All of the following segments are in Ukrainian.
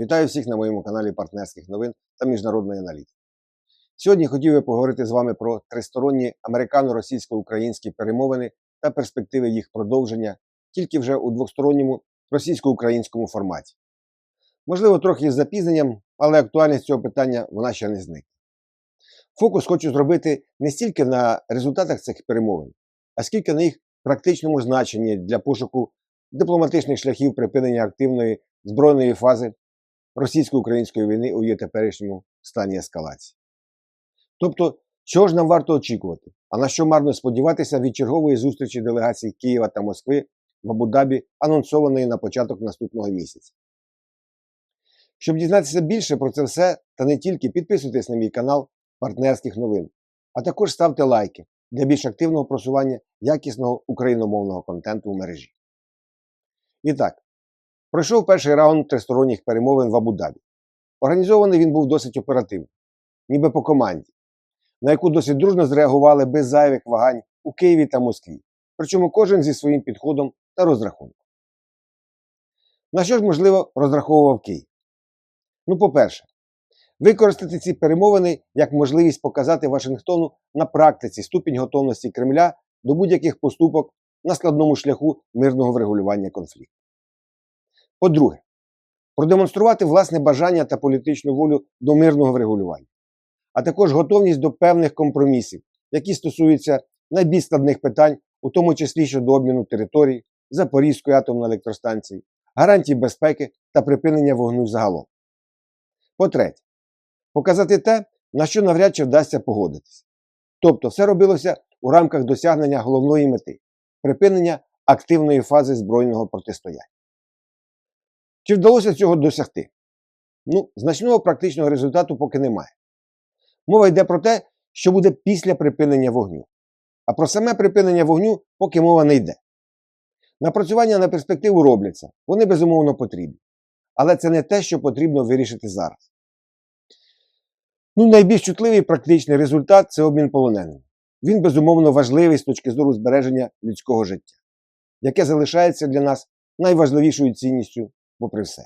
Вітаю всіх на моєму каналі партнерських новин та міжнародної аналітики. Сьогодні хотів би поговорити з вами про тристоронні американо-російсько-українські перемовини та перспективи їх продовження тільки вже у двосторонньому російсько-українському форматі. Можливо, трохи з запізненням, але актуальність цього питання вона ще не зникне. Фокус хочу зробити не стільки на результатах цих перемовин, а скільки на їх практичному значенні для пошуку дипломатичних шляхів припинення активної збройної фази російсько-української війни у її теперішньому стані ескалації. Тобто, чого ж нам варто очікувати, а на що марно сподіватися від чергової зустрічі делегацій Києва та Москви в Абу-Дабі, анонсованої на початок наступного місяця. Щоб дізнатися більше про це все, та не тільки, підписуйтесь на мій канал партнерських новин, а також ставте лайки для більш активного просування якісного україномовного контенту в мережі. І так, пройшов перший раунд тристоронніх перемовин в Абу-Дабі. Організований він був досить оперативно, ніби по команді, на яку досить дружно зреагували без зайвих вагань у Києві та Москві, причому кожен зі своїм підходом та розрахунком. На що ж, можливо, розраховував Київ? По-перше, використати ці перемовини як можливість показати Вашингтону на практиці ступінь готовності Кремля до будь-яких поступок на складному шляху мирного врегулювання конфлікту. По-друге, продемонструвати власне бажання та політичну волю до мирного врегулювання, а також готовність до певних компромісів, які стосуються найбільш складних питань, у тому числі щодо обміну територій, Запорізької атомної електростанції, гарантій безпеки та припинення вогню загалом. По-третє, показати те, на що навряд чи вдасться погодитися. Тобто все робилося у рамках досягнення головної мети – припинення активної фази збройного протистояння. Чи вдалося цього досягти? Значного практичного результату поки немає. Мова йде про те, що буде після припинення вогню. А про саме припинення вогню поки мова не йде. Напрацювання на перспективу робляться, вони безумовно потрібні. Але це не те, що потрібно вирішити зараз. Найбільш чутливий практичний результат – це обмін полоненими. Він безумовно важливий з точки зору збереження людського життя, яке залишається для нас найважливішою цінністю попри все.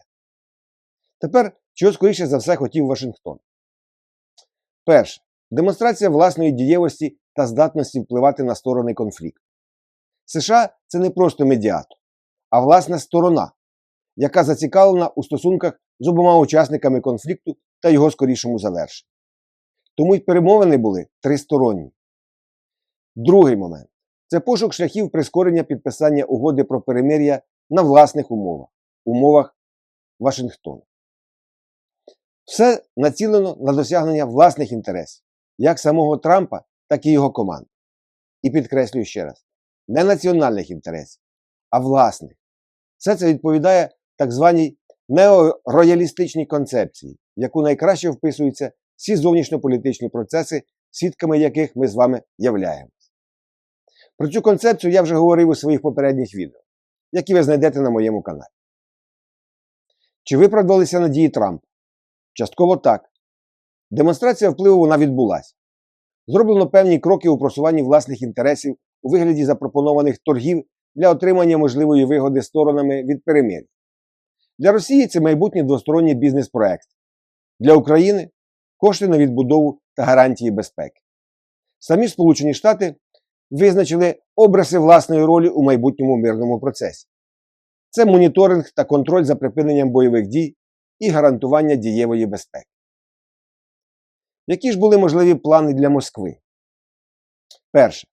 Тепер, чого скоріше за все хотів Вашингтон? Перше. Демонстрація власної дієвості та здатності впливати на сторони конфлікту. США – це не просто медіатор, а власна сторона, яка зацікавлена у стосунках з обома учасниками конфлікту та його скорішому завершенні. Тому й перемовини були тристоронні. Другий момент – це пошук шляхів прискорення підписання угоди про перемир'я на власних умовах Вашингтону. Все націлено на досягнення власних інтересів, як самого Трампа, так і його команди. І підкреслюю ще раз, не національних інтересів, а власних. Все це відповідає так званій неороялістичній концепції, в яку найкраще вписуються всі зовнішньополітичні процеси, свідками яких ми з вами являємось. Про цю концепцію я вже говорив у своїх попередніх відео, які ви знайдете на моєму каналі. Чи виправдалися надії Трампа? Частково так. Демонстрація впливу вона відбулася. Зроблено певні кроки у просуванні власних інтересів у вигляді запропонованих торгів для отримання можливої вигоди сторонами від перемир'я. Для Росії це майбутній двосторонній бізнес-проект. Для України – кошти на відбудову та гарантії безпеки. Самі Сполучені Штати визначили обриси власної ролі у майбутньому мирному процесі. Це моніторинг та контроль за припиненням бойових дій і гарантування дієвої безпеки. Які ж були можливі плани для Москви? Перше.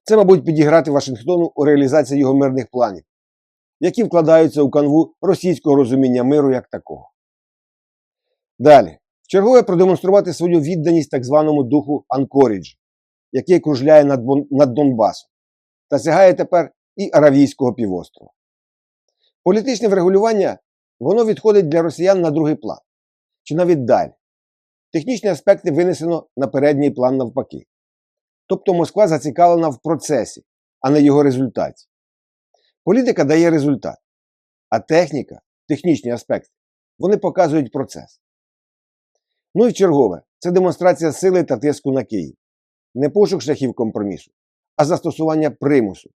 Це, мабуть, підіграти Вашингтону у реалізації його мирних планів, які вкладаються у канву російського розуміння миру як такого. Далі. Вчергове продемонструвати свою відданість так званому духу Анкоріджу, який кружляє над Донбасом та сягає тепер і Аравійського півострова. Політичне врегулювання, воно відходить для росіян на другий план, чи навіть далі. Технічні аспекти винесено на передній план навпаки. Тобто Москва зацікавлена в процесі, а не його результаті. Політика дає результат, а техніка, технічні аспекти, вони показують процес. І в чергове, це демонстрація сили та тиску на Київ. Не пошук шляхів компромісу, а застосування примусу.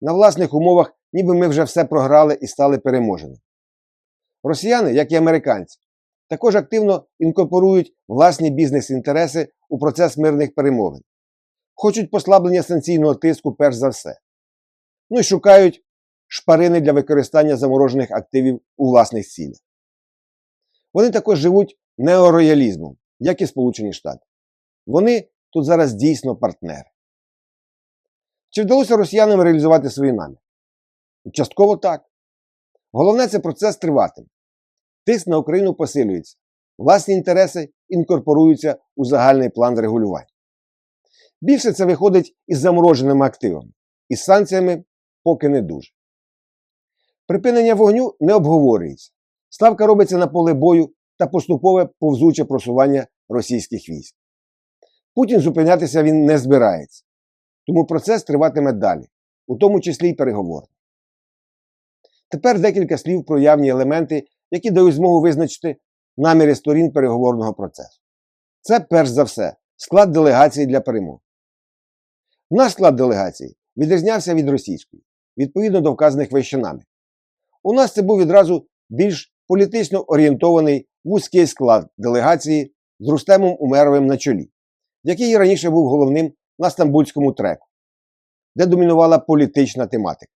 На власних умовах, ніби ми вже все програли і стали переможеними. Росіяни, як і американці, також активно інкорпорують власні бізнес-інтереси у процес мирних перемовин. Хочуть послаблення санкційного тиску перш за все. Ну і шукають шпарини для використання заморожених активів у власних цілях. Вони також живуть неороялізмом, як і Сполучені Штати. Вони тут зараз дійсно партнери. Чи вдалося росіянам реалізувати свої наміри? Частково так. Головне, це процес триватиме. Тиск на Україну посилюється. Власні інтереси інкорпоруються у загальний план регулювання. Більше це виходить із замороженими активами. Із санкціями поки не дуже. Припинення вогню не обговорюється. Ставка робиться на поле бою та поступове повзуче просування російських військ. Путін зупинятися він не збирається. Тому процес триватиме далі, у тому числі й переговорний. Тепер декілька слів про явні елементи, які дають змогу визначити наміри сторін переговорного процесу. Це, перш за все, склад делегації для перемог. Наш склад делегації відрізнявся від російської, відповідно до вказаних вище намірів. У нас це був відразу більш політично орієнтований вузький склад делегації з Рустемом Умеровим на чолі, який раніше був головним на Стамбульському треку, де домінувала політична тематика.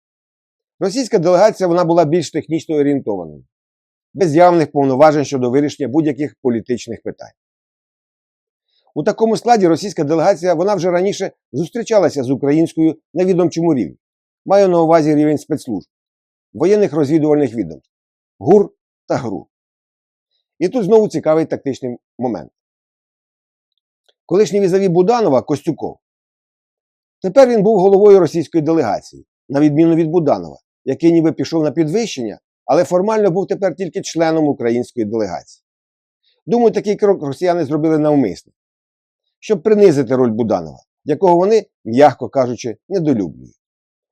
Російська делегація вона була більш технічно орієнтованою, без явних повноважень щодо вирішення будь-яких політичних питань. У такому складі російська делегація вона вже раніше зустрічалася з українською на відомчому рівні. Маю на увазі рівень спецслужб, воєнних розвідувальних відомств, ГУР та ГРУ. І тут знову цікавий тактичний момент. Колишній візаві Буданова Костюков. Тепер він був головою російської делегації, на відміну від Буданова, який ніби пішов на підвищення, але формально був тепер тільки членом української делегації. Думаю, такий крок росіяни зробили навмисно, щоб принизити роль Буданова, якого вони, м'яко кажучи, недолюблюють.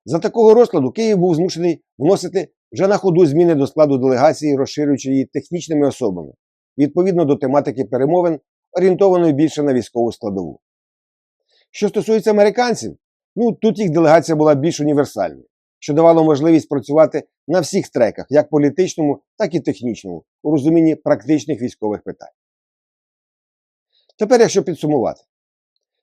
За такого розкладу Київ був змушений вносити вже на ходу зміни до складу делегації, розширюючи її технічними особами, відповідно до тематики перемовин, орієнтованої більше на військову складову. Що стосується американців, тут їх делегація була більш універсальною, що давало можливість працювати на всіх треках, як політичному, так і технічному, у розумінні практичних військових питань. Тепер, якщо підсумувати,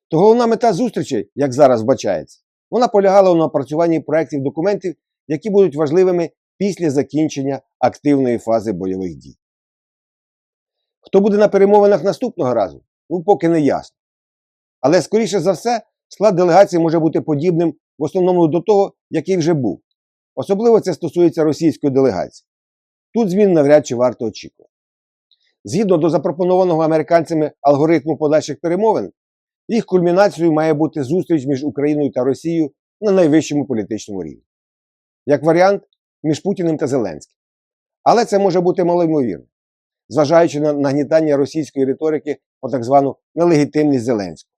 то головна мета зустрічі, як зараз вбачається, вона полягала у напрацюванні проєктів документів, які будуть важливими після закінчення активної фази бойових дій. Хто буде на перемовинах наступного разу? Поки не ясно. Але, скоріше за все, склад делегації може бути подібним в основному до того, який вже був. Особливо це стосується російської делегації. Тут змін навряд чи варто очікувати. Згідно до запропонованого американцями алгоритму подальших перемовин, їх кульмінацією має бути зустріч між Україною та Росією на найвищому політичному рівні. Як варіант, між Путіним та Зеленським. Але це може бути малоймовірно, зважаючи на нагнітання російської риторики про так звану нелегітимність Зеленського.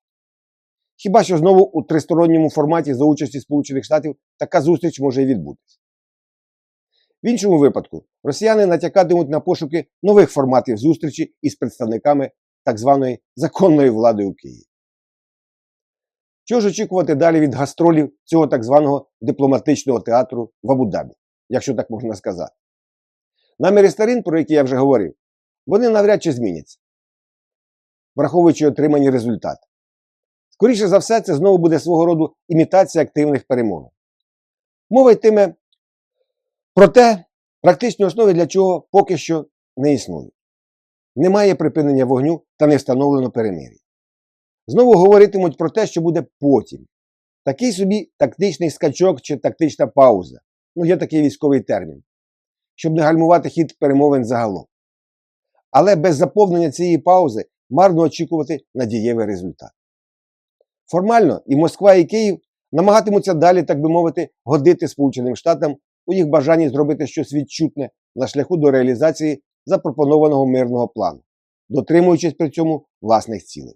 Хіба що знову у тристоронньому форматі за участі Сполучених Штатів така зустріч може і відбутися. В іншому випадку, росіяни натякатимуть на пошуки нових форматів зустрічі із представниками так званої законної влади у Києві. Чого ж очікувати далі від гастролів цього так званого дипломатичного театру в Абу-Дабі, якщо так можна сказати? Наміри сторін, про які я вже говорив, вони навряд чи зміняться, враховуючи отримані результати. Скоріше за все, це знову буде свого роду імітація активних перемовин. Мова йтиме про те, практичні основи для чого поки що не існують. Немає припинення вогню та не встановлено перемир'я. Знову говоритимуть про те, що буде потім. Такий собі тактичний скачок чи тактична пауза. Є такий військовий термін. Щоб не гальмувати хід перемовин загалом. Але без заповнення цієї паузи марно очікувати на дієвий результат. Формально і Москва, і Київ намагатимуться далі, так би мовити, годити Сполученим Штатам у їх бажанні зробити щось відчутне на шляху до реалізації запропонованого мирного плану, дотримуючись при цьому власних цілей.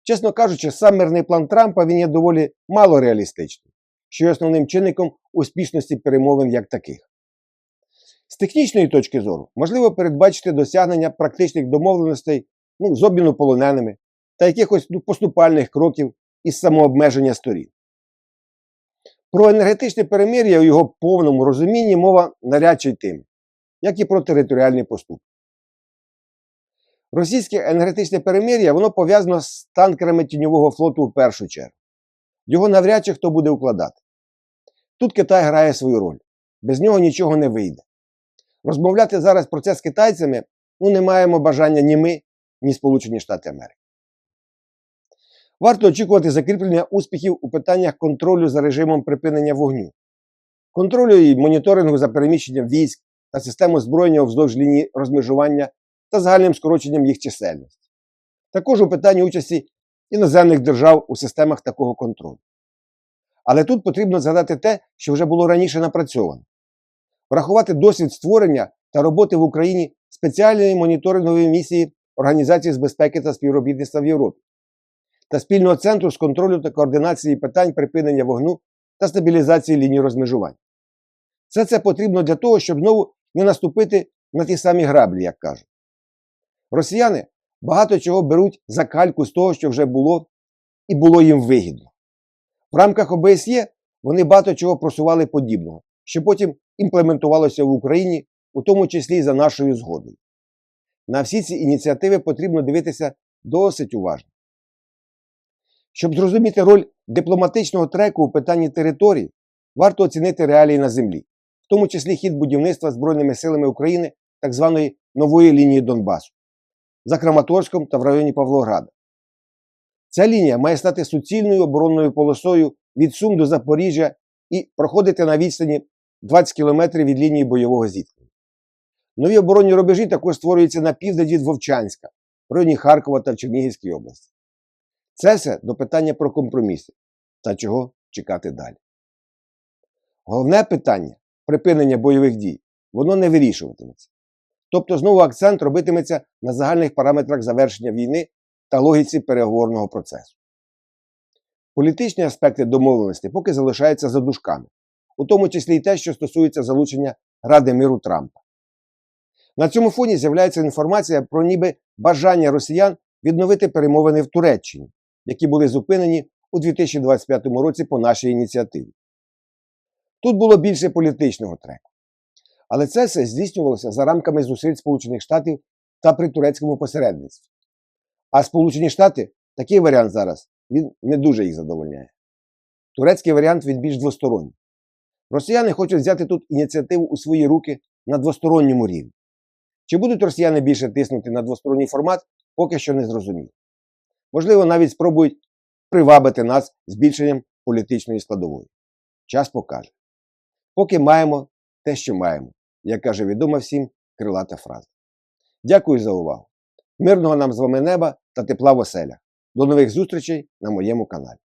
Чесно кажучи, сам мирний план Трампа він є доволі мало реалістичним, що є основним чинником успішності перемовин як таких. З технічної точки зору можливо передбачити досягнення практичних домовленостей з обміну полоненими та якихось поступальних кроків із самообмеження сторін. Про енергетичне перемир'я у його повному розумінні мова навряд чи йтиме. як і про територіальні поступки. Російське енергетичне перемир'я, воно пов'язано з танкерами тіньового флоту в першу чергу. Його навряд чи хто буде укладати. Тут Китай грає свою роль. Без нього нічого не вийде. Розмовляти зараз про це з китайцями не маємо бажання ні ми, ні Сполучені Штати Америки. Варто очікувати закріплення успіхів у питаннях контролю за режимом припинення вогню, контролю і моніторингу за переміщенням військ та систем озброєння вздовж лінії розмежування та загальним скороченням їх чисельності. Також у питанні участі іноземних держав у системах такого контролю. Але тут потрібно згадати те, що вже було раніше напрацьовано. Врахувати досвід створення та роботи в Україні спеціальної моніторингової місії Організації з безпеки та співробітництва в Європі та спільного центру з контролю та координації питань припинення вогню та стабілізації лінії розмежування. Все це потрібно для того, щоб знову не наступити на ті самі граблі, як кажуть. Росіяни багато чого беруть за кальку з того, що вже було, і було їм вигідно. В рамках ОБСЄ вони багато чого просували подібного, що потім імплементувалося в Україні, у тому числі і за нашою згодою. На всі ці ініціативи потрібно дивитися досить уважно. Щоб зрозуміти роль дипломатичного треку у питанні територій, варто оцінити реалії на землі, в тому числі хід будівництва Збройними силами України так званої нової лінії Донбасу за Краматорськом та в районі Павлограда. Ця лінія має стати суцільною оборонною полосою від Сум до Запоріжжя і проходити на відстані 20 км від лінії бойового зіткнення. Нові оборонні рубежі також створюються на південь від Вовчанська, в районі Харкова та в Чернігівській області. Це все до питання про компроміси та чого чекати далі. Головне питання – припинення бойових дій – воно не вирішуватиметься. Тобто знову акцент робитиметься на загальних параметрах завершення війни та логіці переговорного процесу. Політичні аспекти домовленості поки залишаються за дужками, у тому числі й те, що стосується залучення Ради миру Трампа. На цьому фоні з'являється інформація про ніби бажання росіян відновити перемовини в Туреччині, які були зупинені у 2025 році по нашій ініціативі. Тут було більше політичного треку. Але це все здійснювалося за рамками зусиль Сполучених Штатів та при турецькому посередництві. А Сполучені Штати такий варіант зараз, він не дуже їх задовольняє. Турецький варіант він більш двосторонній. Росіяни хочуть взяти тут ініціативу у свої руки на двосторонньому рівні. Чи будуть росіяни більше тиснути на двосторонній формат, поки що не зрозуміло. Можливо, навіть спробують привабити нас збільшенням політичної складової. Час покаже. Поки маємо те, що маємо, як каже відома всім крилата фраза. Дякую за увагу. Мирного нам з вами неба та тепла в оселях. До нових зустрічей на моєму каналі.